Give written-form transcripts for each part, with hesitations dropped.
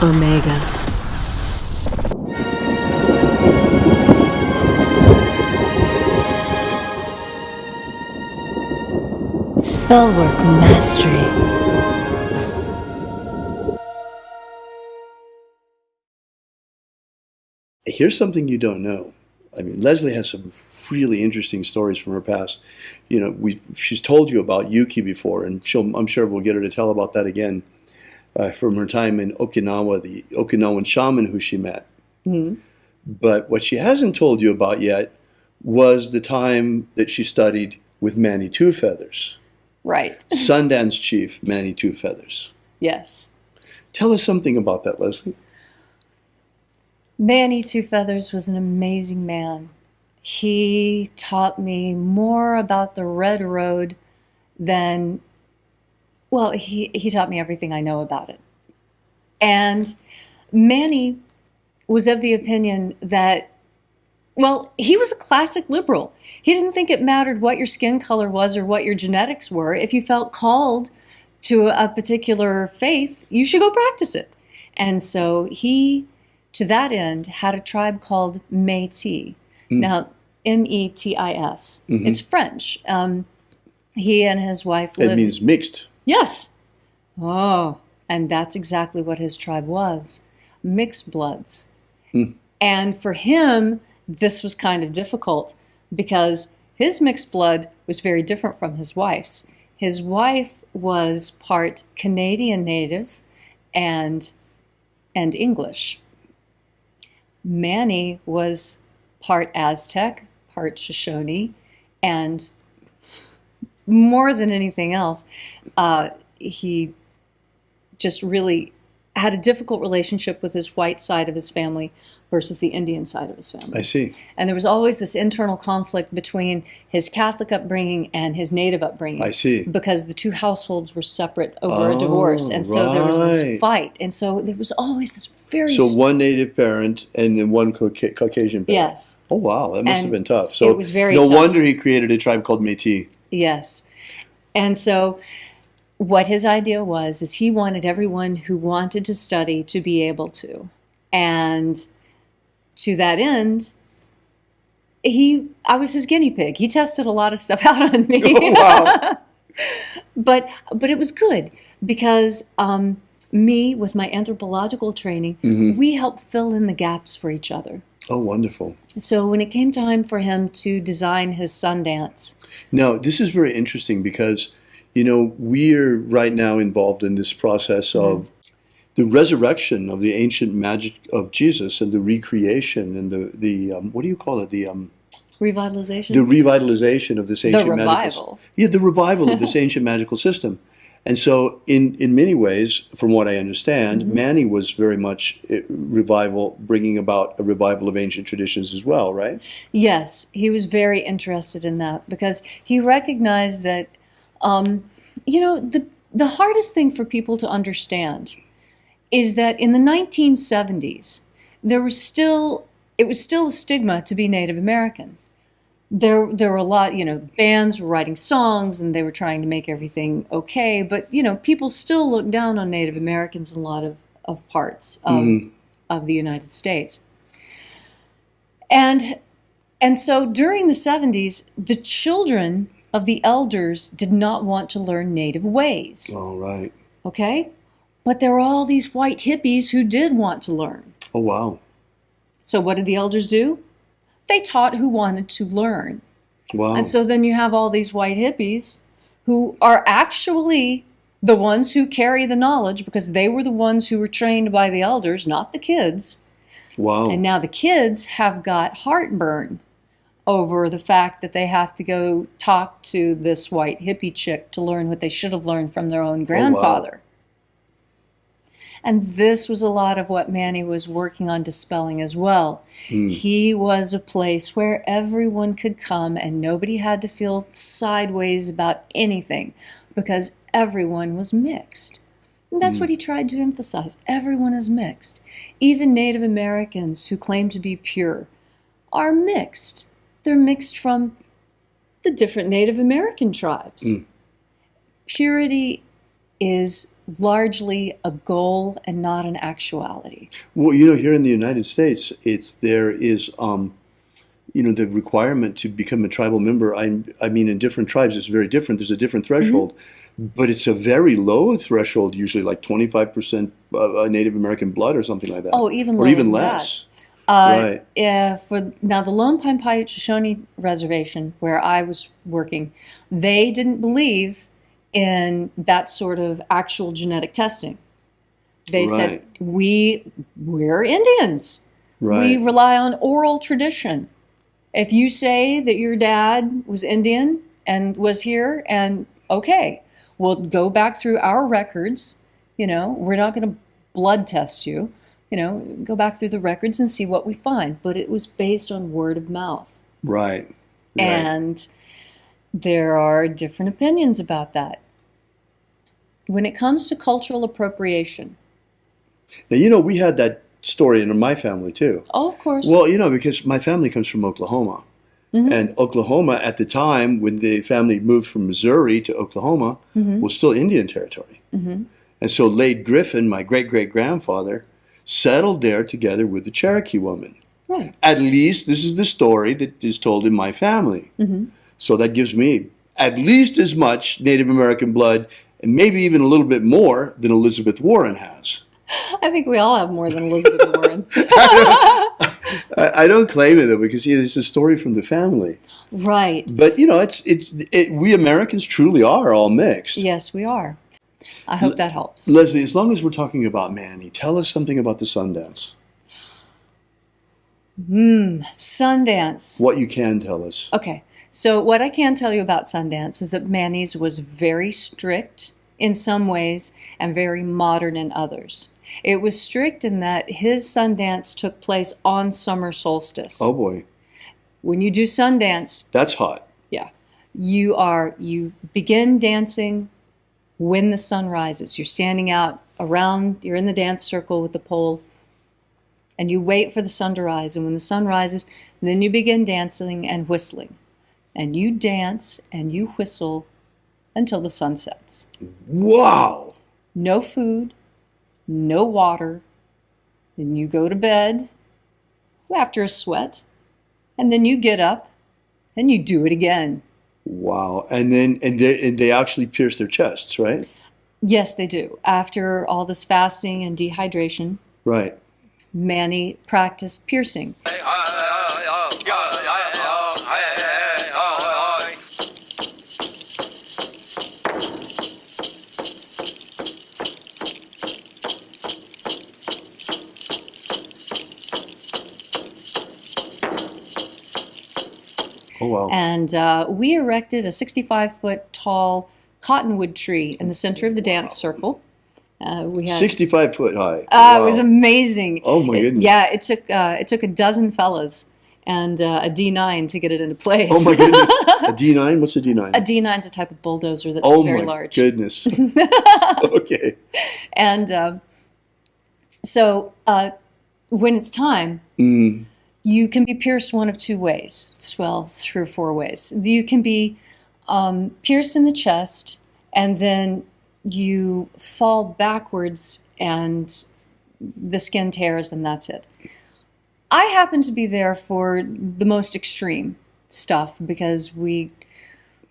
Omega. Spellwork Mastery. Here's something you don't know. I mean, Leslie has some really interesting stories from her past. You know, she's told you about Yuki before, and I'm sure we'll get her to tell about that again from her time in Okinawa, the Okinawan shaman who she met. Mm-hmm. But what she hasn't told you about yet was the time that she studied with Manny Two Feathers. Right. Sundance Chief Manny Two Feathers. Yes. Tell us something about that, Leslie. Manny Two Feathers was an amazing man. He taught me more about the Red Road than, well, he taught me everything I know about it. And Manny was of the opinion that, well, he was a classic liberal. He didn't think it mattered what your skin color was or what your genetics were. If you felt called to a particular faith, you should go practice it. And so he, to that end, had a tribe called Métis. Now, M-E-T-I-S. Mm-hmm. It's French. He and his wife lived... It means mixed. Yes. Oh, and that's exactly what his tribe was. Mixed bloods. And for him, this was kind of difficult because his mixed blood was very different from his wife's. His wife was part Canadian native and English. Manny was part Aztec, part Shoshone, and more than anything else, he just really had a difficult relationship with his white side of his family versus the Indian side of his family. I see. And there was always this internal conflict between his Catholic upbringing and his native upbringing. I see. Because the two households were separate over a divorce. And so there was this right. fight. And so there was always this very... So one native parent and then one Caucasian parent. Yes. Oh, wow. That must have And been tough. So it was very no tough. wonder he created a tribe called Métis. Yes. And so what his idea was is he wanted everyone who wanted to study to be able to. And to that end, I was his guinea pig. He tested a lot of stuff out on me. Oh, wow. But it was good because me, with my anthropological training, we helped fill in the gaps for each other. Oh, wonderful. So when it came time for him to design his Sundance. Now, this is very interesting because, you know, we're right now involved in this process of the resurrection of the ancient magic of Jesus and the recreation and the what do you call it? The Revitalization? The revitalization of this ancient magical... The revival. Yeah, the revival of this ancient magical system. And so in many ways, from what I understand, Manny was very much bringing about a revival of ancient traditions as well, right? Yes, he was very interested in that because he recognized that, you know, the hardest thing for people to understand is that in the 1970s, it was still a stigma to be Native American. There were a lot, you know, bands were writing songs and they were trying to make everything okay, but, you know, people still look down on Native Americans in a lot of parts of the United States. And so during the 70s, the children of the elders did not want to learn Native ways. All right. Okay? But there were all these white hippies who did want to learn. Oh, wow. So what did the elders do? They taught who wanted to learn. Wow. And so then you have all these white hippies who are actually the ones who carry the knowledge because they were the ones who were trained by the elders, not the kids. Wow. And now the kids have got heartburn over the fact that they have to go talk to this white hippie chick to learn what they should have learned from their own grandfather. Oh, wow. And this was a lot of what Manny was working on dispelling as well. He was a place where everyone could come and nobody had to feel sideways about anything because everyone was mixed. And that's what he tried to emphasize. Everyone is mixed. Even Native Americans who claim to be pure are mixed. They're mixed from the different Native American tribes. Purity is largely a goal and not an actuality. Well, here in the United States, there is the requirement to become a tribal member. I mean, in different tribes, it's very different. There's a different threshold, but it's a very low threshold, usually like 25% Native American blood or something like that. Oh, even or lower even than less. that. Right. Now, the Lone Pine Paiute Shoshone Reservation, where I was working, they didn't believe in that sort of actual genetic testing. They said, we're Indians. Right. We rely on oral tradition. If you say that your dad was Indian and was here, and okay, we'll go back through our records. We're not going to blood test you. Go back through the records and see what we find. But it was based on word of mouth. Right. And there are different opinions about that. When it comes to cultural appropriation. Now, we had that story in my family too. Oh, of course. Well, because my family comes from Oklahoma. And Oklahoma at the time when the family moved from Missouri to Oklahoma was still Indian territory. And so late Griffin, my great-great-grandfather, settled there together with the Cherokee woman. Right. At least this is the story that is told in my family. So that gives me at least as much Native American blood and maybe even a little bit more than Elizabeth Warren has. I think we all have more than Elizabeth Warren. I don't claim it though, because it's a story from the family. Right. But we Americans truly are all mixed. Yes, we are. I hope that helps. Leslie, as long as we're talking about Manny, tell us something about the Sundance. Sundance. What you can tell us. Okay. So what I can tell you about Sundance is that Manny's was very strict in some ways and very modern in others. It was strict in that his Sundance took place on summer solstice. Oh boy. When you do Sundance, that's hot. Yeah. You begin dancing when the sun rises. You're standing out around, you're in the dance circle with the pole, and you wait for the sun to rise. And when the sun rises, then you begin dancing and whistling. And you dance and you whistle until the sun sets. Wow. No food, no water. Then you go to bed after a sweat. And then you get up and you do it again. Wow. And then they actually pierce their chests, right? Yes, they do. After all this fasting and dehydration, right, Manny practiced piercing. Oh, wow. And we erected a 65-foot tall cottonwood tree in the center of the dance circle. We had 65 foot high. Wow. It was amazing. Oh my goodness. It took a dozen fellas and a D9 to get it into place. Oh my goodness. A D9? What's a D9? A D9 is a type of bulldozer that's very large. Oh my goodness. Okay. And so when it's time, you can be pierced one of two ways. Well, 3 or 4 ways. You can be pierced in the chest, and then you fall backwards and the skin tears, and that's it. I happen to be there for the most extreme stuff because we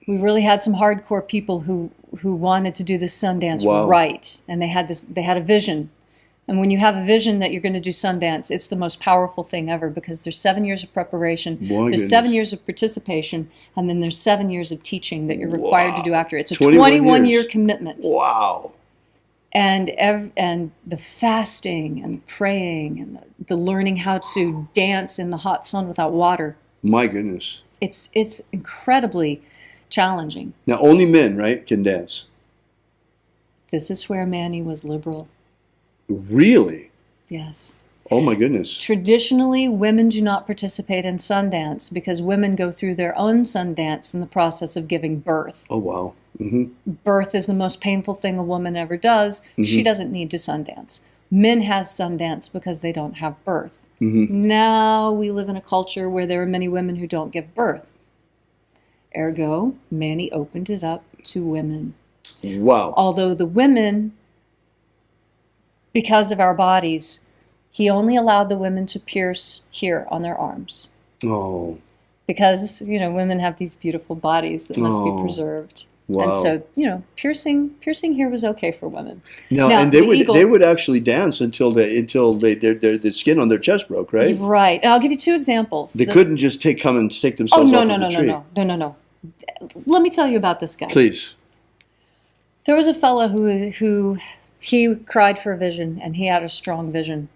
really had some hardcore people who wanted to do this Sundance right, and they had a vision. And when you have a vision that you're going to do Sundance, it's the most powerful thing ever because there's 7 years of preparation, there's 7 years of participation, and then there's 7 years of teaching that you're required to do after. It's a 21-year commitment. Wow. And the fasting and the praying and the learning how to dance in the hot sun without water. My goodness. It's incredibly challenging. Now, only men, right, can dance? This is where Manny was liberal. Really? Yes. Oh my goodness. Traditionally, women do not participate in Sundance because women go through their own Sundance in the process of giving birth. Oh, wow. Mm-hmm. Birth is the most painful thing a woman ever does. Mm-hmm. She doesn't need to Sundance. Men have Sundance because they don't have birth. Mm-hmm. Now we live in a culture where there are many women who don't give birth. Ergo, Manny opened it up to women. Wow. Although the women because of our bodies, he only allowed the women to pierce here on their arms. Oh. Because, women have these beautiful bodies that must be Oh. preserved. Wow. And so, piercing here was okay for women. Now, and they would actually dance until the skin on their chest broke, right? Right. And I'll give you two examples. They couldn't just take themselves off of the tree. No. Let me tell you about this guy. Please. There was a fellow who he cried for a vision, and he had a strong vision,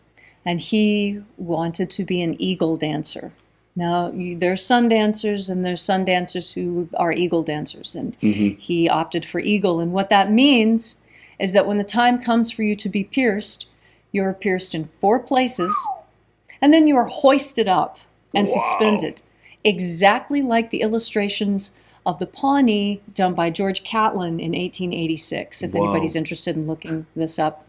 and he wanted to be an eagle dancer. Now, there's sun dancers, and there's sun dancers who are eagle dancers, and he opted for eagle. And what that means is that when the time comes for you to be pierced, you're pierced in 4 places, and then you are hoisted up and suspended, exactly like the illustrations of the Pawnee done by George Catlin in 1886, if anybody's interested in looking this up.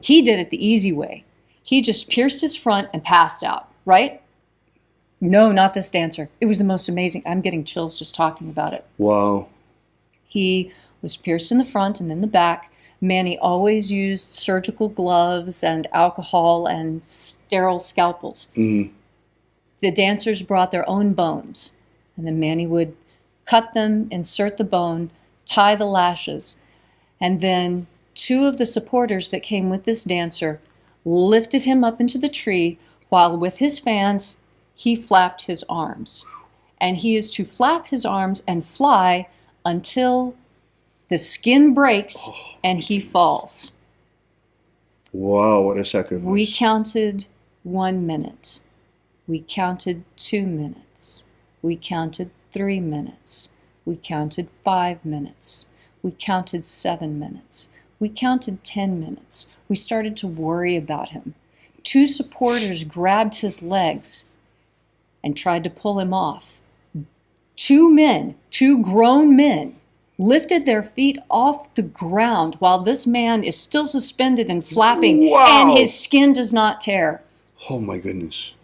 He did it the easy way. He just pierced his front and passed out, right? No, not this dancer. It was the most amazing. I'm getting chills just talking about it. Wow. He was pierced in the front and in the back. Manny always used surgical gloves and alcohol and sterile scalpels. The dancers brought their own bones, and then Manny would cut them, insert the bone, tie the lashes, and then 2 of the supporters that came with this dancer lifted him up into the tree while with his fans he flapped his arms. And he is to flap his arms and fly until the skin breaks and he falls. Wow, what a sacrifice. We counted 1 minute. We counted 2 minutes. We counted 3 minutes. We counted 5 minutes. We counted 7 minutes. We counted 10 minutes. We started to worry about him. 2 supporters grabbed his legs and tried to pull him off. 2 men, 2 grown men, lifted their feet off the ground while this man is still suspended and flapping, and his skin does not tear. Oh my goodness.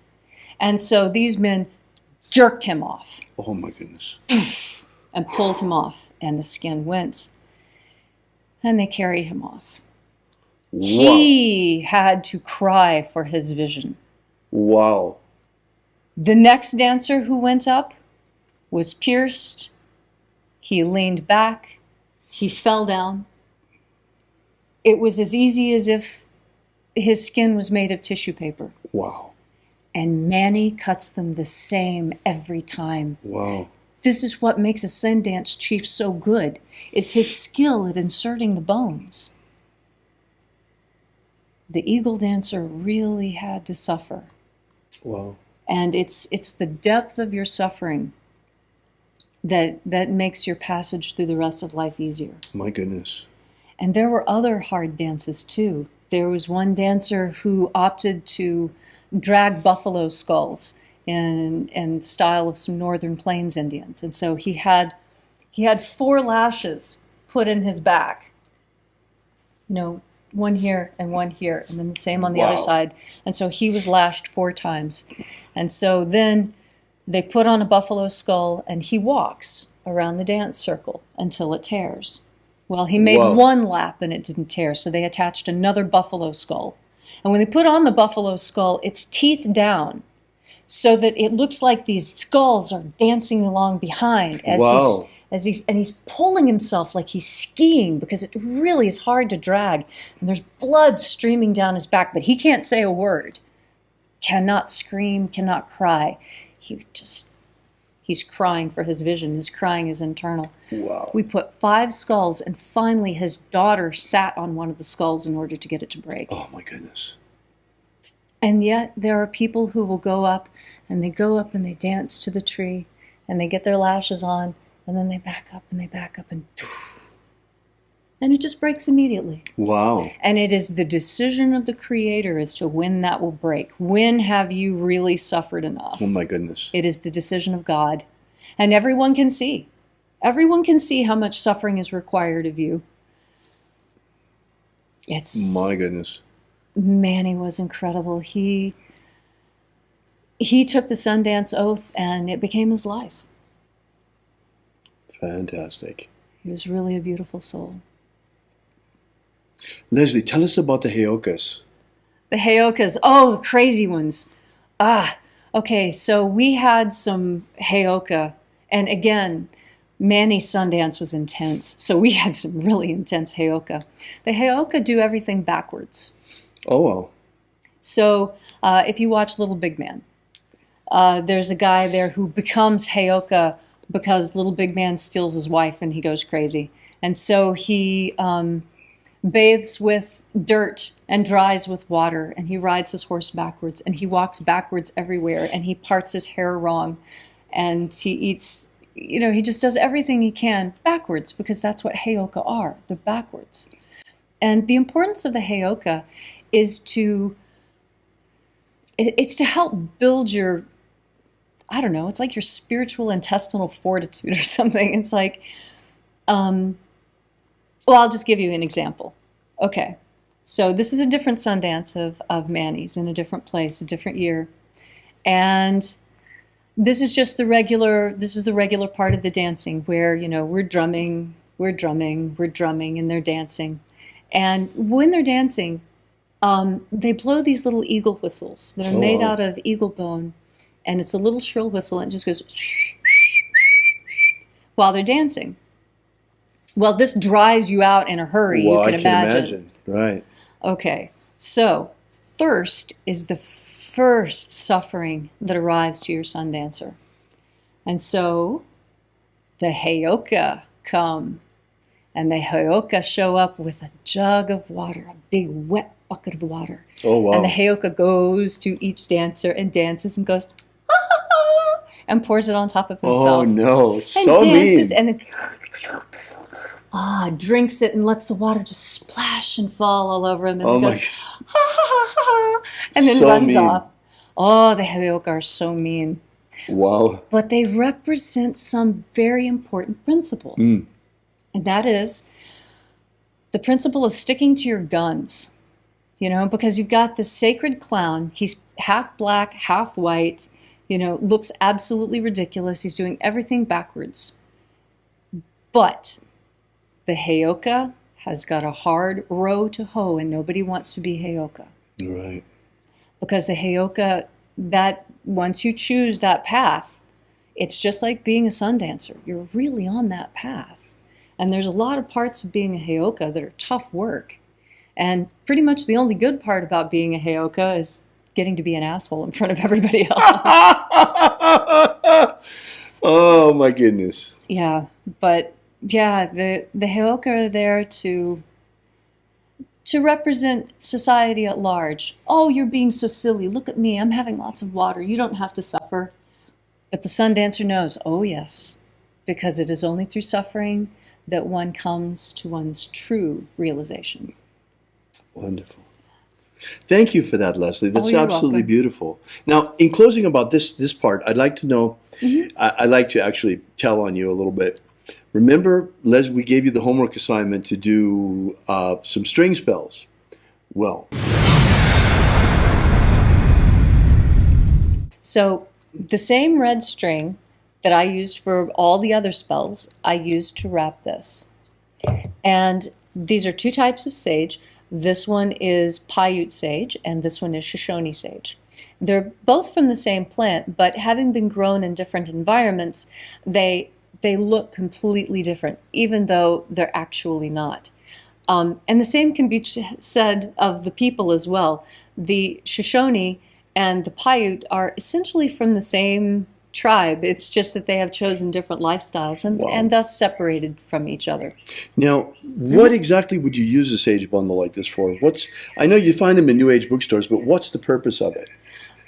And so these men jerked him off. Oh my goodness. And pulled him off, and the skin went. And they carried him off. Wow. He had to cry for his vision. Wow. The next dancer who went up was pierced. He leaned back. He fell down. It was as easy as if his skin was made of tissue paper. Wow. And Manny cuts them the same every time. Wow. This is what makes a sun dance chief so good, is his skill at inserting the bones. The eagle dancer really had to suffer. Wow. And it's the depth of your suffering that makes your passage through the rest of life easier. My goodness. And there were other hard dances too. There was one dancer who opted to drag buffalo skulls in the style of some Northern Plains Indians. And so he had 4 lashes put in his back. One here, and then the same on the other side. And so he was lashed 4 times. And so then they put on a buffalo skull, and he walks around the dance circle until it tears. Well, he made 1 lap and it didn't tear, so they attached another buffalo skull. And when they put on the buffalo skull, it's teeth down, so that it looks like these skulls are dancing along behind as he's pulling himself like he's skiing, because it really is hard to drag. And there's blood streaming down his back, but he can't say a word, cannot scream, cannot cry. He's crying for his vision. His crying is internal. Wow. We put 5 skulls, and finally his daughter sat on one of the skulls in order to get it to break. Oh my goodness. And yet there are people who will go up and they dance to the tree, and they get their lashes on, and then they back up and And it just breaks immediately. Wow. And it is the decision of the Creator as to when that will break. When have you really suffered enough? Oh my goodness. It is the decision of God. And everyone can see. Everyone can see how much suffering is required of you. My goodness. Man, he was incredible. He took the Sundance Oath and it became his life. Fantastic. He was really a beautiful soul. Leslie, tell us about the Heyokas. The Heyokas, oh, the crazy ones. Okay, so we had some Heyoka, and again, Manny's Sundance was intense, so we had some really intense Heyoka. The Heyoka do everything backwards. Oh, wow. So if you watch Little Big Man, there's a guy there who becomes Heyoka because Little Big Man steals his wife and he goes crazy. And so he bathes with dirt and dries with water, and he rides his horse backwards, and he walks backwards everywhere, and he parts his hair wrong, and he eats, he just does everything he can backwards, because that's what Heyoka are. They're backwards. And the importance of the Heyoka is to help build your, I don't know, it's like your spiritual intestinal fortitude or something. It's like, well, I'll just give you an example. Okay, so this is a different Sundance of Manny's in a different place, a different year. And this is just the regular part of the dancing where, we're drumming, and they're dancing. And when they're dancing, they blow these little eagle whistles that are made out of eagle bone. And it's a little shrill whistle, and it just goes while they're dancing. Well, this dries you out in a hurry, Well, you can I can imagine. Right. Okay, so thirst is the first suffering that arrives to your Sundancer. And so the Heyoka come, and the Heyoka show up with a jug of water, a big wet bucket of water. Oh, wow. And the Heyoka goes to each dancer and dances and goes, and pours it on top of himself. Oh, no. And So dances mean. and then drinks it and lets the water just splash and fall all over him. And Oh, then my goes, gosh. and then So runs mean. off. Oh, the Heyoka are so mean. Wow. But they represent some very important principle. And that is the principle of sticking to your guns. Because you've got the sacred clown. He's half black, half white, looks absolutely ridiculous. He's doing everything backwards. But the Heyoka has got a hard row to hoe, and nobody wants to be Heyoka. Right. Because the Heyoka, that once you choose that path, it's just like being a Sundancer. You're really on that path. And there's a lot of parts of being a Heyoka that are tough work. And pretty much the only good part about being a Heyoka is getting to be an asshole in front of everybody else. Oh, my goodness. Yeah, but yeah, the Heyoka are there to represent society at large. Oh, you're being so silly. Look at me. I'm having lots of water. You don't have to suffer. But the Sundancer knows, oh yes, because it is only through suffering that one comes to one's true realization. Wonderful. Thank you for that, Leslie. That's you're absolutely welcome. beautiful. Now, in closing about this part, I'd like to know, I'd like to actually tell on you a little bit. Remember, Les, we gave you the homework assignment to do some string spells. Well. So the same red string that I used for all the other spells, I used to wrap this. And these are two types of sage. This one is Paiute sage, and this one is Shoshone sage. They're both from the same plant, but having been grown in different environments, they look completely different, even though they're actually not. And the same can be said of the people as well. The Shoshone and the Paiute are essentially from the same tribe. It's just that they have chosen different lifestyles and thus separated from each other. Now, what exactly would you use a sage bundle like this for? I know you find them in New Age bookstores, but what's the purpose of it?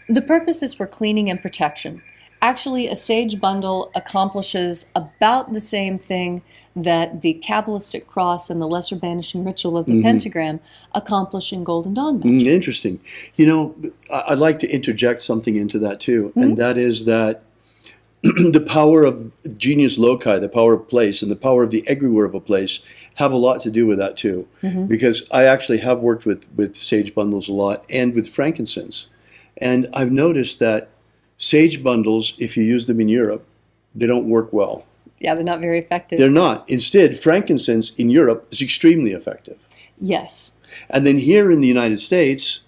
The purpose is for cleaning and protection. Actually, a sage bundle accomplishes about the same thing that the Kabbalistic cross and the lesser banishing ritual of the pentagram accomplish in Golden Dawn magic. Interesting. You know, I'd like to interject something into that too, and that is that the power of genius loci, the power of place, and the power of the egregore of a place have a lot to do with that too. Because I actually have worked with sage bundles a lot and with frankincense. And I've noticed that sage bundles, if you use them in Europe, they don't work well. Yeah, they're not very effective. They're not. Instead, frankincense in Europe is extremely effective. Yes. And then here in the United States,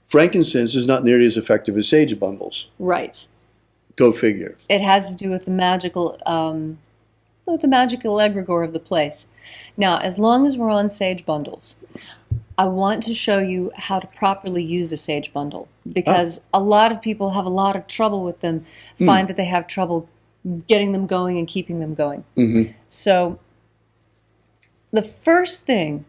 frankincense is not nearly as effective as sage bundles. Right. Go figure. It has to do with the magical egregore of the place. Now, as long as we're on sage bundles, I want to show you how to properly use a sage bundle, because a lot of people have a lot of trouble with them, find that they have trouble getting them going and keeping them going. So the first thing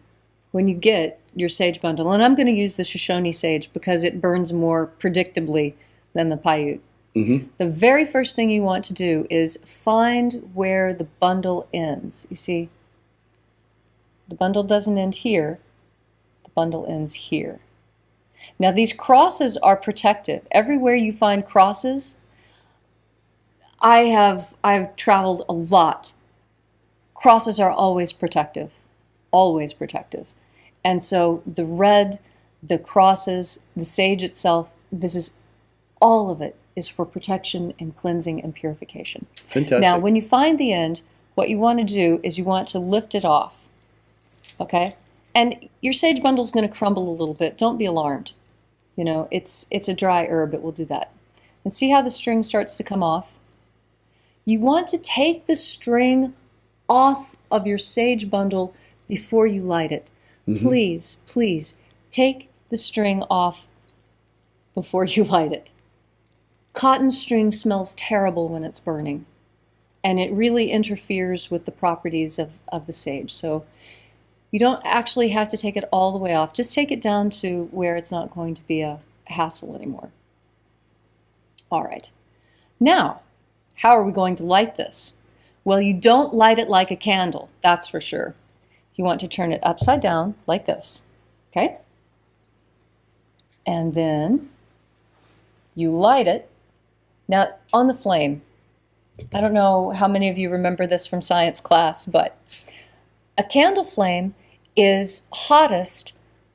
when you get your sage bundle, and I'm going to use the Shoshone sage because it burns more predictably than the Paiute. The very first thing you want to do is find where the bundle ends. You see, the bundle doesn't end here. The bundle ends here. Now, these crosses are protective. Everywhere you find crosses, I've traveled a lot. Crosses are always protective. Always protective. And so the red, the crosses, the sage itself, this is all of it is for protection and cleansing and purification. Fantastic. Now, when you find the end, what you want to do is you want to lift it off, okay? And your sage bundle is going to crumble a little bit. Don't be alarmed. You know, it's a dry herb. It will do that. And see how the string starts to come off? You want to take the string off of your sage bundle before you light it. Please, please, take the string off before you light it. Cotton string smells terrible when it's burning, and it really interferes with the properties of the sage. So you don't actually have to take it all the way off. Just take it down to where it's not going to be a hassle anymore. All right. Now, how are we going to light this? Well, you don't light it like a candle, that's for sure. You want to turn it upside down like this, okay? And then you light it. Now, on the flame, I don't know how many of you remember this from science class, but a candle flame is hottest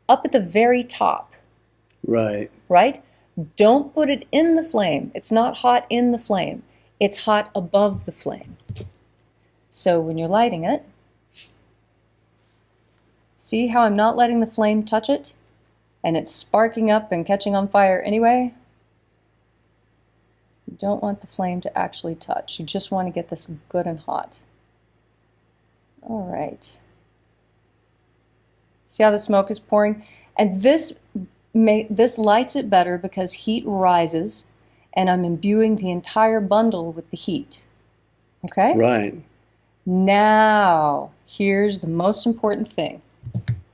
up at the very top. Right. Right? Don't put it in the flame. It's not hot in the flame. It's hot above the flame. So when you're lighting it, see how I'm not letting the flame touch it? And it's sparking up and catching on fire anyway? You don't want the flame to actually touch. You just want to get this good and hot. All right. See how the smoke is pouring? And this lights it better because heat rises, and I'm imbuing the entire bundle with the heat. Okay? Right. Now, here's the most important thing.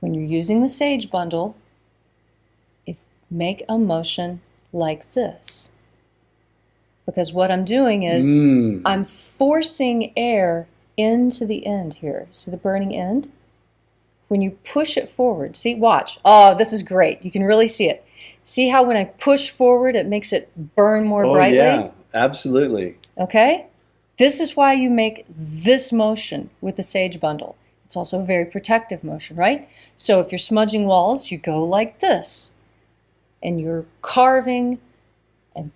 When you're using the sage bundle, make a motion like this. Because what I'm doing is I'm forcing air into the end here. See the burning end? When you push it forward, see, watch. Oh, this is great. You can really see it. See how when I push forward, it makes it burn more brightly? Oh, yeah, absolutely. Okay? This is why you make this motion with the sage bundle. It's also a very protective motion, right? So if you're smudging walls, you go like this. And you're carving and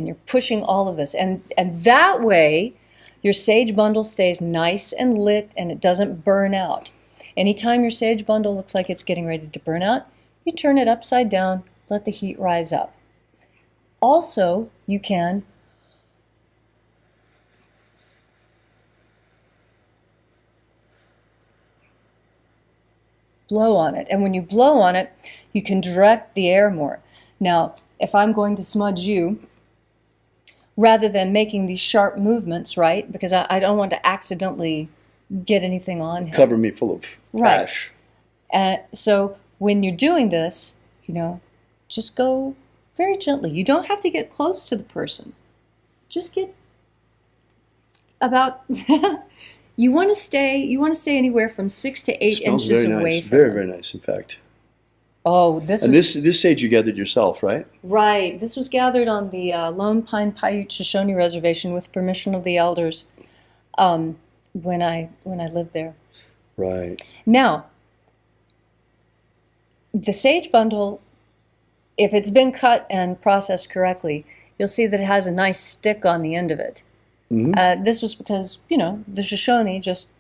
you're pushing all of this. And that way, your sage bundle stays nice and lit and it doesn't burn out. Anytime your sage bundle looks like it's getting ready to burn out, you turn it upside down, let the heat rise up. Also, you can blow on it. And when you blow on it, you can direct the air more. Now, if I'm going to smudge you, rather than making these sharp movements, right, because I don't want to accidentally get anything on him. Cover me full of ash. So when you're doing this, you know, just go very gently. You don't have to get close to the person. just get about. You want to stay anywhere from 6 to 8 Smells inches very away nice. from Very, them. very nice, in fact. Oh, And this sage you gathered yourself, right? right. This was gathered on the Lone Pine Paiute Shoshone Reservation with permission of the elders when I lived there. Right. Now, the sage bundle, if it's been cut and processed correctly, you'll see that it has a nice stick on the end of it. Mm-hmm. This was because, the Shoshone just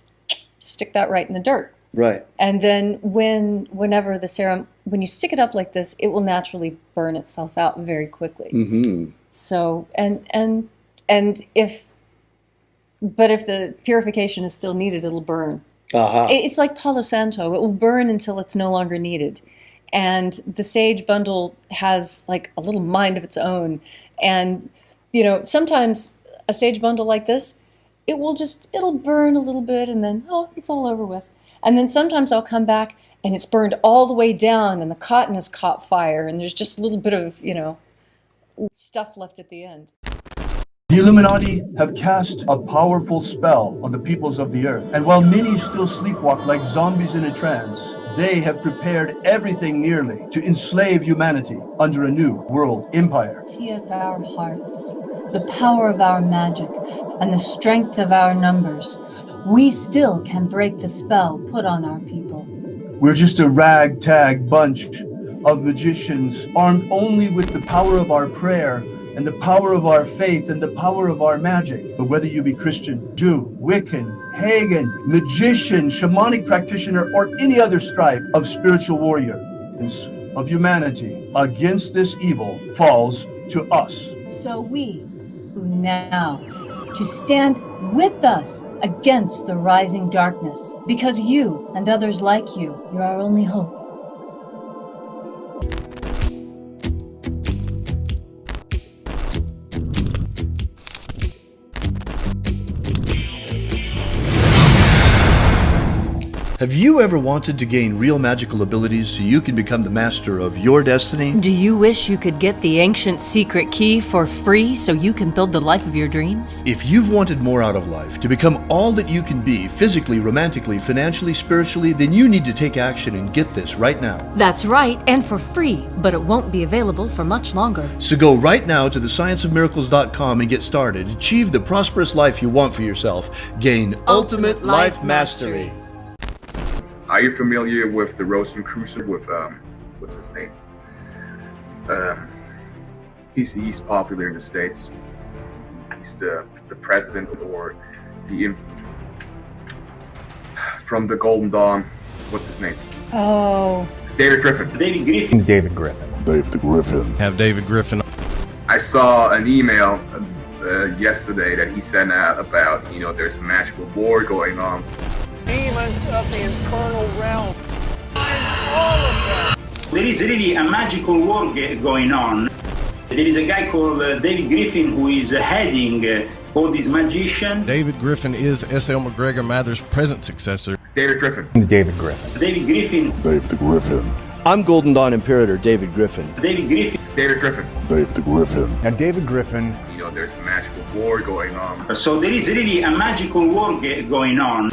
stick that right in the dirt. Right. And then whenever the serum, when you stick it up like this, it will naturally burn itself out very quickly. Mm-hmm. So, if the purification is still needed, it'll burn. Aha. It's like Palo Santo. It will burn until it's no longer needed. And the sage bundle has like a little mind of its own. And, sometimes a sage bundle like this, it'll burn a little bit and then, it's all over with. And then sometimes I'll come back and it's burned all the way down and the cotton has caught fire and there's just a little bit of, stuff left at the end. The Illuminati have cast a powerful spell on the peoples of the earth. And while many still sleepwalk like zombies in a trance, they have prepared everything nearly to enslave humanity under a new world empire. Of our hearts, the power of our magic, and the strength of our numbers, we still can break the spell put on our people. We're just a ragtag bunch of magicians armed only with the power of our prayer and the power of our faith and the power of our magic. But whether you be Christian, Jew, Wiccan, pagan, magician, shamanic practitioner, or any other stripe of spiritual warrior of humanity, against this evil falls to us. So we, who now, to stand with us against the rising darkness, because you and others like you, you're our only hope. Have you ever wanted to gain real magical abilities so you can become the master of your destiny? Do you wish you could get the ancient secret key for free so you can build the life of your dreams? If you've wanted more out of life, to become all that you can be, physically, romantically, financially, spiritually, then you need to take action and get this right now. That's right, and for free, but it won't be available for much longer. So go right now to thescienceofmiracles.com and get started. Achieve the prosperous life you want for yourself. Gain ultimate life mastery. Are you familiar with the Rosicrucian with what's his name? He's popular in the States. He's the president or the from the Golden Dawn. What's his name? Oh. David Griffin. David Griffin. David Griffin. David Griffin. Have David Griffin. I saw an email yesterday that he sent out about there's a magical war going on. Demons of the infernal realm. All of them. There is really a magical war going on. There is a guy called David Griffin who is heading all these magicians. David Griffin is S.L. McGregor Mather's present successor. David Griffin. David Griffin. David Griffin. David Griffin. I'm Golden Dawn Imperator David Griffin. David Griffin. David Griffin. David Griffin. Now David Griffin. There's a magical war going on. So there is really a magical war going on.